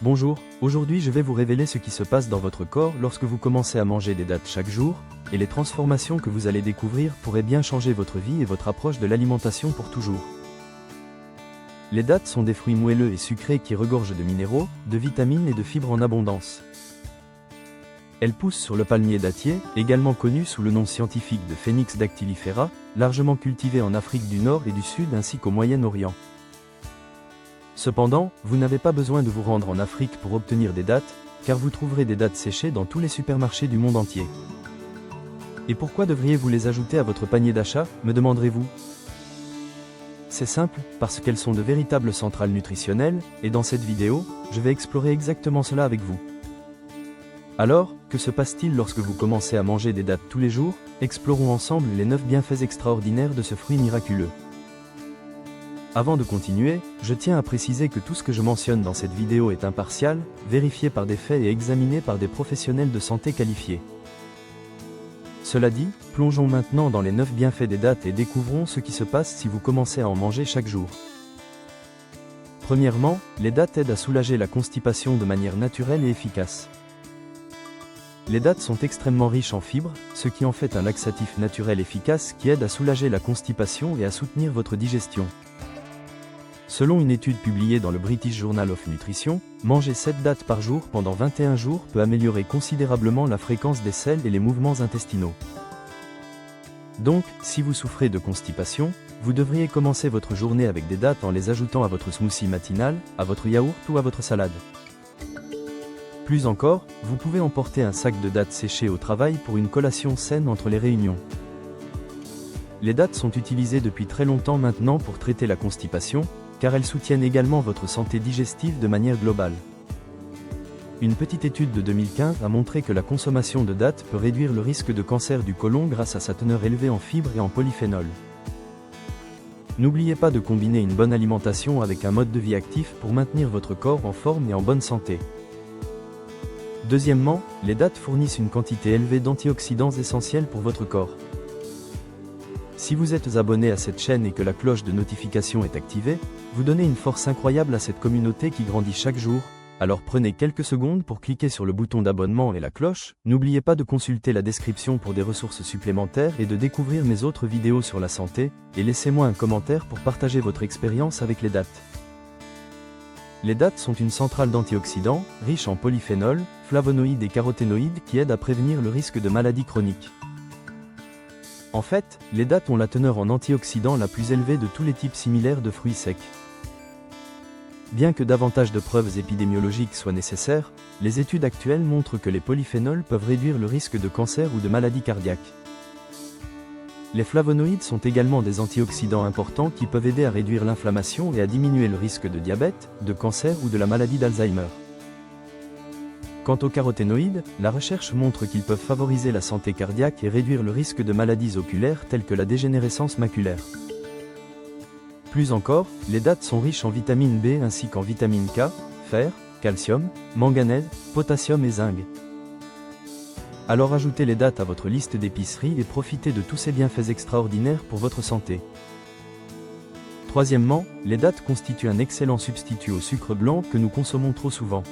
Bonjour, aujourd'hui je vais vous révéler ce qui se passe dans votre corps lorsque vous commencez à manger des dattes chaque jour, et les transformations que vous allez découvrir pourraient bien changer votre vie et votre approche de l'alimentation pour toujours. Les dattes sont des fruits moelleux et sucrés qui regorgent de minéraux, de vitamines et de fibres en abondance. Elles poussent sur le palmier dattier, également connu sous le nom scientifique de Phoenix dactylifera, largement cultivé en Afrique du Nord et du Sud ainsi qu'au Moyen-Orient. Cependant, vous n'avez pas besoin de vous rendre en Afrique pour obtenir des dattes, car vous trouverez des dattes séchées dans tous les supermarchés du monde entier. Et pourquoi devriez-vous les ajouter à votre panier d'achat, me demanderez-vous? C'est simple, parce qu'elles sont de véritables centrales nutritionnelles, et dans cette vidéo, je vais explorer exactement cela avec vous. Alors, que se passe-t-il lorsque vous commencez à manger des dattes tous les jours? Explorons ensemble les 9 bienfaits extraordinaires de ce fruit miraculeux. Avant de continuer, je tiens à préciser que tout ce que je mentionne dans cette vidéo est impartial, vérifié par des faits et examiné par des professionnels de santé qualifiés. Cela dit, plongeons maintenant dans les 9 bienfaits des dattes et découvrons ce qui se passe si vous commencez à en manger chaque jour. Premièrement, les dattes aident à soulager la constipation de manière naturelle et efficace. Les dattes sont extrêmement riches en fibres, ce qui en fait un laxatif naturel efficace qui aide à soulager la constipation et à soutenir votre digestion. Selon une étude publiée dans le British Journal of Nutrition, manger 7 dattes par jour pendant 21 jours peut améliorer considérablement la fréquence des selles et les mouvements intestinaux. Donc, si vous souffrez de constipation, vous devriez commencer votre journée avec des dattes en les ajoutant à votre smoothie matinal, à votre yaourt ou à votre salade. Plus encore, vous pouvez emporter un sac de dattes séchées au travail pour une collation saine entre les réunions. Les dattes sont utilisées depuis très longtemps maintenant pour traiter la constipation, car elles soutiennent également votre santé digestive de manière globale. Une petite étude de 2015 a montré que la consommation de dattes peut réduire le risque de cancer du côlon grâce à sa teneur élevée en fibres et en polyphénol. N'oubliez pas de combiner une bonne alimentation avec un mode de vie actif pour maintenir votre corps en forme et en bonne santé. Deuxièmement, les dattes fournissent une quantité élevée d'antioxydants essentiels pour votre corps. Si vous êtes abonné à cette chaîne et que la cloche de notification est activée, vous donnez une force incroyable à cette communauté qui grandit chaque jour, alors prenez quelques secondes pour cliquer sur le bouton d'abonnement et la cloche, n'oubliez pas de consulter la description pour des ressources supplémentaires et de découvrir mes autres vidéos sur la santé, et laissez-moi un commentaire pour partager votre expérience avec les dattes. Les dattes sont une centrale d'antioxydants, riche en polyphénol, flavonoïdes et caroténoïdes qui aident à prévenir le risque de maladies chroniques. En fait, les dattes ont la teneur en antioxydants la plus élevée de tous les types similaires de fruits secs. Bien que davantage de preuves épidémiologiques soient nécessaires, les études actuelles montrent que les polyphénols peuvent réduire le risque de cancer ou de maladies cardiaques. Les flavonoïdes sont également des antioxydants importants qui peuvent aider à réduire l'inflammation et à diminuer le risque de diabète, de cancer ou de la maladie d'Alzheimer. Quant aux caroténoïdes, la recherche montre qu'ils peuvent favoriser la santé cardiaque et réduire le risque de maladies oculaires telles que la dégénérescence maculaire. Plus encore, les dattes sont riches en vitamine B ainsi qu'en vitamine K, fer, calcium, manganèse, potassium et zinc. Alors ajoutez les dattes à votre liste d'épicerie et profitez de tous ces bienfaits extraordinaires pour votre santé. Troisièmement, les dattes constituent un excellent substitut au sucre blanc que nous consommons trop souvent.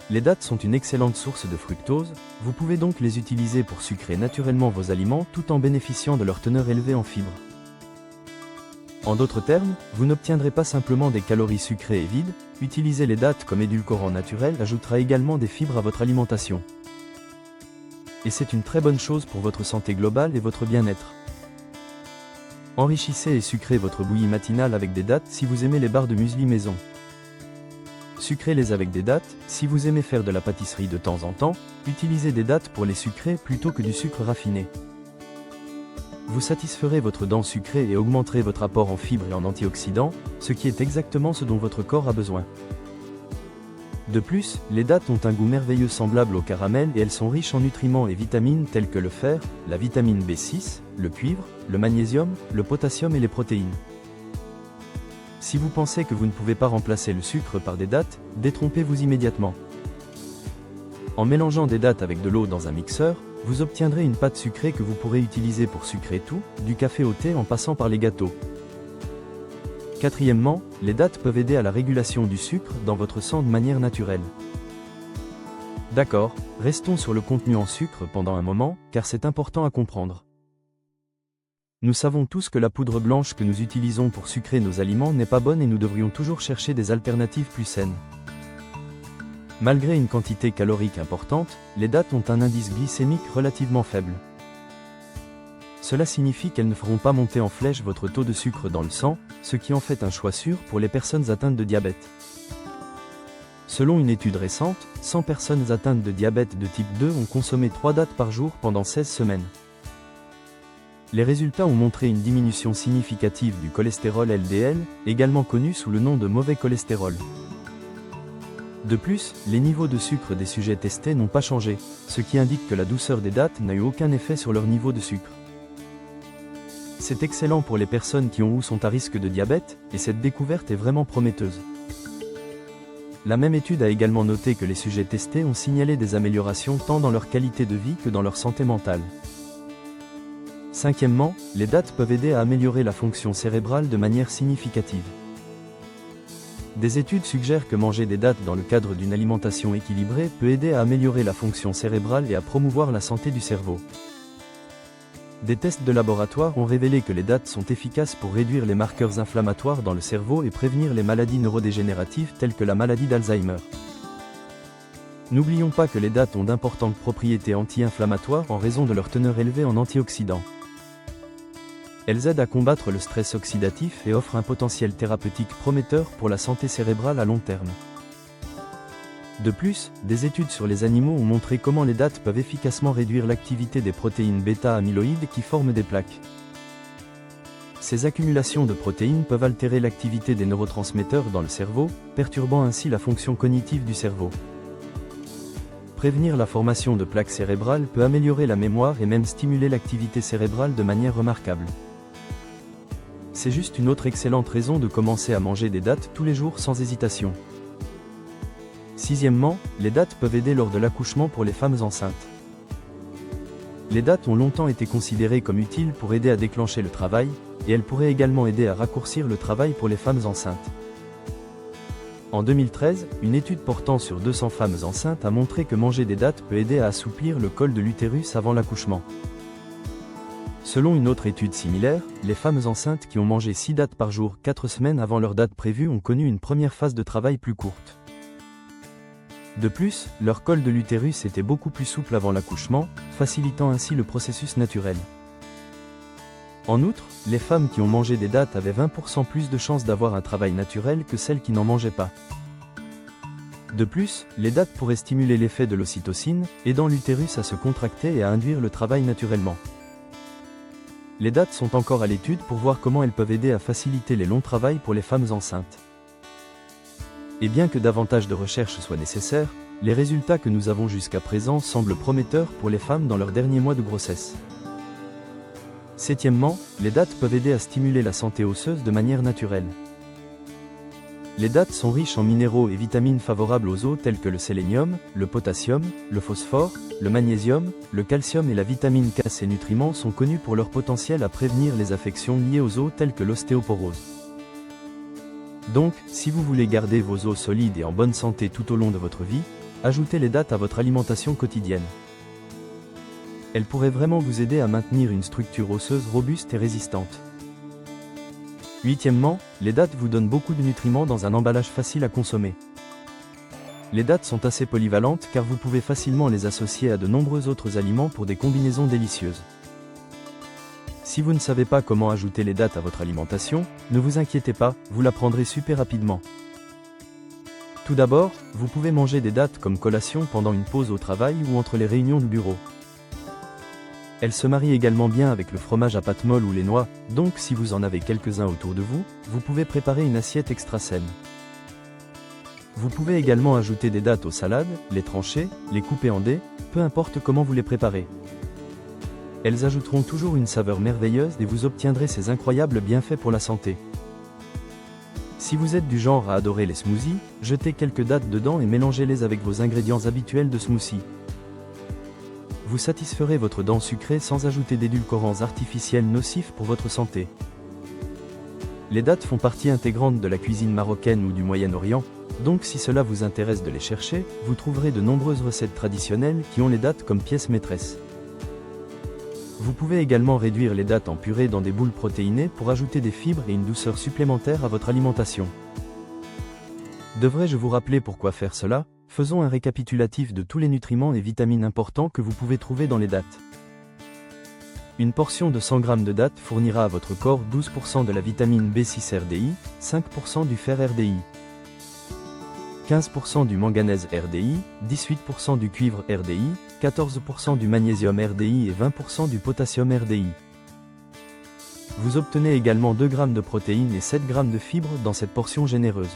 Les dattes sont une excellente source de fructose, vous pouvez donc les utiliser pour sucrer naturellement vos aliments tout en bénéficiant de leur teneur élevée en fibres. En d'autres termes, vous n'obtiendrez pas simplement des calories sucrées et vides, utiliser les dattes comme édulcorant naturel ajoutera également des fibres à votre alimentation. Et c'est une très bonne chose pour votre santé globale et votre bien-être. Enrichissez et sucrez votre bouillie matinale avec des dattes si vous aimez les barres de muesli maison. Sucrez-les avec des dattes, si vous aimez faire de la pâtisserie de temps en temps, utilisez des dattes pour les sucrer plutôt que du sucre raffiné. Vous satisferez votre dent sucrée et augmenterez votre apport en fibres et en antioxydants, ce qui est exactement ce dont votre corps a besoin. De plus, les dattes ont un goût merveilleux semblable au caramel et elles sont riches en nutriments et vitamines tels que le fer, la vitamine B6, le cuivre, le magnésium, le potassium et les protéines. Si vous pensez que vous ne pouvez pas remplacer le sucre par des dattes, détrompez-vous immédiatement. En mélangeant des dattes avec de l'eau dans un mixeur, vous obtiendrez une pâte sucrée que vous pourrez utiliser pour sucrer tout, du café au thé en passant par les gâteaux. Quatrièmement, les dattes peuvent aider à la régulation du sucre dans votre sang de manière naturelle. D'accord, restons sur le contenu en sucre pendant un moment, car c'est important à comprendre. Nous savons tous que la poudre blanche que nous utilisons pour sucrer nos aliments n'est pas bonne et nous devrions toujours chercher des alternatives plus saines. Malgré une quantité calorique importante, les dattes ont un indice glycémique relativement faible. Cela signifie qu'elles ne feront pas monter en flèche votre taux de sucre dans le sang, ce qui en fait un choix sûr pour les personnes atteintes de diabète. Selon une étude récente, 100 personnes atteintes de diabète de type 2 ont consommé 3 dattes par jour pendant 16 semaines. Les résultats ont montré une diminution significative du cholestérol LDL, également connu sous le nom de mauvais cholestérol. De plus, les niveaux de sucre des sujets testés n'ont pas changé, ce qui indique que la douceur des dattes n'a eu aucun effet sur leur niveau de sucre. C'est excellent pour les personnes qui ont ou sont à risque de diabète, et cette découverte est vraiment prometteuse. La même étude a également noté que les sujets testés ont signalé des améliorations tant dans leur qualité de vie que dans leur santé mentale. Cinquièmement, les dattes peuvent aider à améliorer la fonction cérébrale de manière significative. Des études suggèrent que manger des dattes dans le cadre d'une alimentation équilibrée peut aider à améliorer la fonction cérébrale et à promouvoir la santé du cerveau. Des tests de laboratoire ont révélé que les dattes sont efficaces pour réduire les marqueurs inflammatoires dans le cerveau et prévenir les maladies neurodégénératives telles que la maladie d'Alzheimer. N'oublions pas que les dattes ont d'importantes propriétés anti-inflammatoires en raison de leur teneur élevée en antioxydants. Elles aident à combattre le stress oxydatif et offrent un potentiel thérapeutique prometteur pour la santé cérébrale à long terme. De plus, des études sur les animaux ont montré comment les dattes peuvent efficacement réduire l'activité des protéines bêta-amyloïdes qui forment des plaques. Ces accumulations de protéines peuvent altérer l'activité des neurotransmetteurs dans le cerveau, perturbant ainsi la fonction cognitive du cerveau. Prévenir la formation de plaques cérébrales peut améliorer la mémoire et même stimuler l'activité cérébrale de manière remarquable. C'est juste une autre excellente raison de commencer à manger des dattes tous les jours sans hésitation. Sixièmement, les dattes peuvent aider lors de l'accouchement pour les femmes enceintes. Les dattes ont longtemps été considérées comme utiles pour aider à déclencher le travail, et elles pourraient également aider à raccourcir le travail pour les femmes enceintes. En 2013, une étude portant sur 200 femmes enceintes a montré que manger des dattes peut aider à assouplir le col de l'utérus avant l'accouchement. Selon une autre étude similaire, les femmes enceintes qui ont mangé 6 dattes par jour 4 semaines avant leur date prévue ont connu une première phase de travail plus courte. De plus, leur col de l'utérus était beaucoup plus souple avant l'accouchement, facilitant ainsi le processus naturel. En outre, les femmes qui ont mangé des dattes avaient 20% plus de chances d'avoir un travail naturel que celles qui n'en mangeaient pas. De plus, les dattes pourraient stimuler l'effet de l'ocytocine, aidant l'utérus à se contracter et à induire le travail naturellement. Les dattes sont encore à l'étude pour voir comment elles peuvent aider à faciliter les longs travails pour les femmes enceintes. Et bien que davantage de recherches soient nécessaires, les résultats que nous avons jusqu'à présent semblent prometteurs pour les femmes dans leurs derniers mois de grossesse. Septièmement, les dattes peuvent aider à stimuler la santé osseuse de manière naturelle. Les dattes sont riches en minéraux et vitamines favorables aux os tels que le sélénium, le potassium, le phosphore, le magnésium, le calcium et la vitamine K. Ces nutriments sont connus pour leur potentiel à prévenir les affections liées aux os telles que l'ostéoporose. Donc, si vous voulez garder vos os solides et en bonne santé tout au long de votre vie, ajoutez les dattes à votre alimentation quotidienne. Elles pourraient vraiment vous aider à maintenir une structure osseuse robuste et résistante. Huitièmement, les dattes vous donnent beaucoup de nutriments dans un emballage facile à consommer. Les dattes sont assez polyvalentes car vous pouvez facilement les associer à de nombreux autres aliments pour des combinaisons délicieuses. Si vous ne savez pas comment ajouter les dattes à votre alimentation, ne vous inquiétez pas, vous l'apprendrez super rapidement. Tout d'abord, vous pouvez manger des dattes comme collation pendant une pause au travail ou entre les réunions de bureau. Elles se marient également bien avec le fromage à pâte molle ou les noix, donc si vous en avez quelques-uns autour de vous, vous pouvez préparer une assiette extra saine. Vous pouvez également ajouter des dattes aux salades, les trancher, les couper en dés, peu importe comment vous les préparez. Elles ajouteront toujours une saveur merveilleuse et vous obtiendrez ces incroyables bienfaits pour la santé. Si vous êtes du genre à adorer les smoothies, jetez quelques dattes dedans et mélangez-les avec vos ingrédients habituels de smoothie. Vous satisferez votre dent sucrée sans ajouter d'édulcorants artificiels nocifs pour votre santé. Les dattes font partie intégrante de la cuisine marocaine ou du Moyen-Orient, donc si cela vous intéresse de les chercher, vous trouverez de nombreuses recettes traditionnelles qui ont les dattes comme pièce maîtresse. Vous pouvez également réduire les dattes en purée dans des boules protéinées pour ajouter des fibres et une douceur supplémentaire à votre alimentation. Devrais-je vous rappeler pourquoi faire cela? Faisons un récapitulatif de tous les nutriments et vitamines importants que vous pouvez trouver dans les dattes. Une portion de 100 g de dattes fournira à votre corps 12% de la vitamine B6 RDI, 5% du fer RDI, 15% du manganèse RDI, 18% du cuivre RDI, 14% du magnésium RDI et 20% du potassium RDI. Vous obtenez également 2 g de protéines et 7 g de fibres dans cette portion généreuse.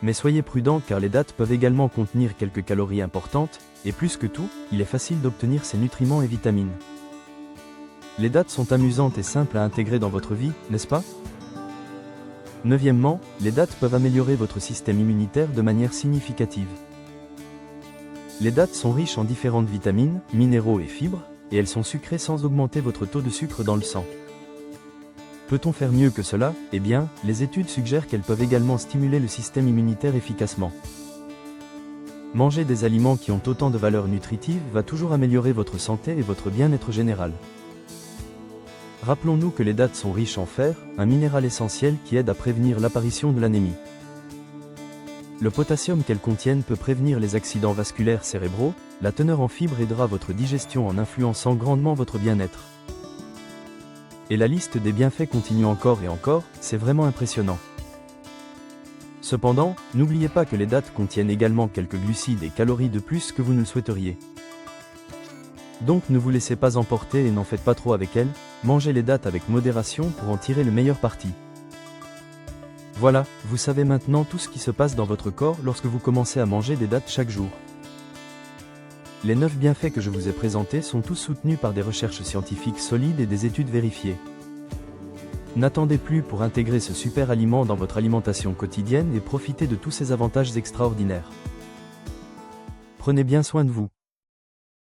Mais soyez prudent car les dattes peuvent également contenir quelques calories importantes, et plus que tout, il est facile d'obtenir ces nutriments et vitamines. Les dattes sont amusantes et simples à intégrer dans votre vie, n'est-ce pas? Neuvièmement, les dattes peuvent améliorer votre système immunitaire de manière significative. Les dattes sont riches en différentes vitamines, minéraux et fibres, et elles sont sucrées sans augmenter votre taux de sucre dans le sang. Peut-on faire mieux que cela? Eh bien, les études suggèrent qu'elles peuvent également stimuler le système immunitaire efficacement. Manger des aliments qui ont autant de valeurs nutritives va toujours améliorer votre santé et votre bien-être général. Rappelons-nous que les dattes sont riches en fer, un minéral essentiel qui aide à prévenir l'apparition de l'anémie. Le potassium qu'elles contiennent peut prévenir les accidents vasculaires cérébraux, la teneur en fibres aidera votre digestion en influençant grandement votre bien-être. Et la liste des bienfaits continue encore et encore, c'est vraiment impressionnant. Cependant, n'oubliez pas que les dattes contiennent également quelques glucides et calories de plus que vous ne le souhaiteriez. Donc ne vous laissez pas emporter et n'en faites pas trop avec elles, mangez les dattes avec modération pour en tirer le meilleur parti. Voilà, vous savez maintenant tout ce qui se passe dans votre corps lorsque vous commencez à manger des dattes chaque jour. Les 9 bienfaits que je vous ai présentés sont tous soutenus par des recherches scientifiques solides et des études vérifiées. N'attendez plus pour intégrer ce super aliment dans votre alimentation quotidienne et profitez de tous ces avantages extraordinaires. Prenez bien soin de vous.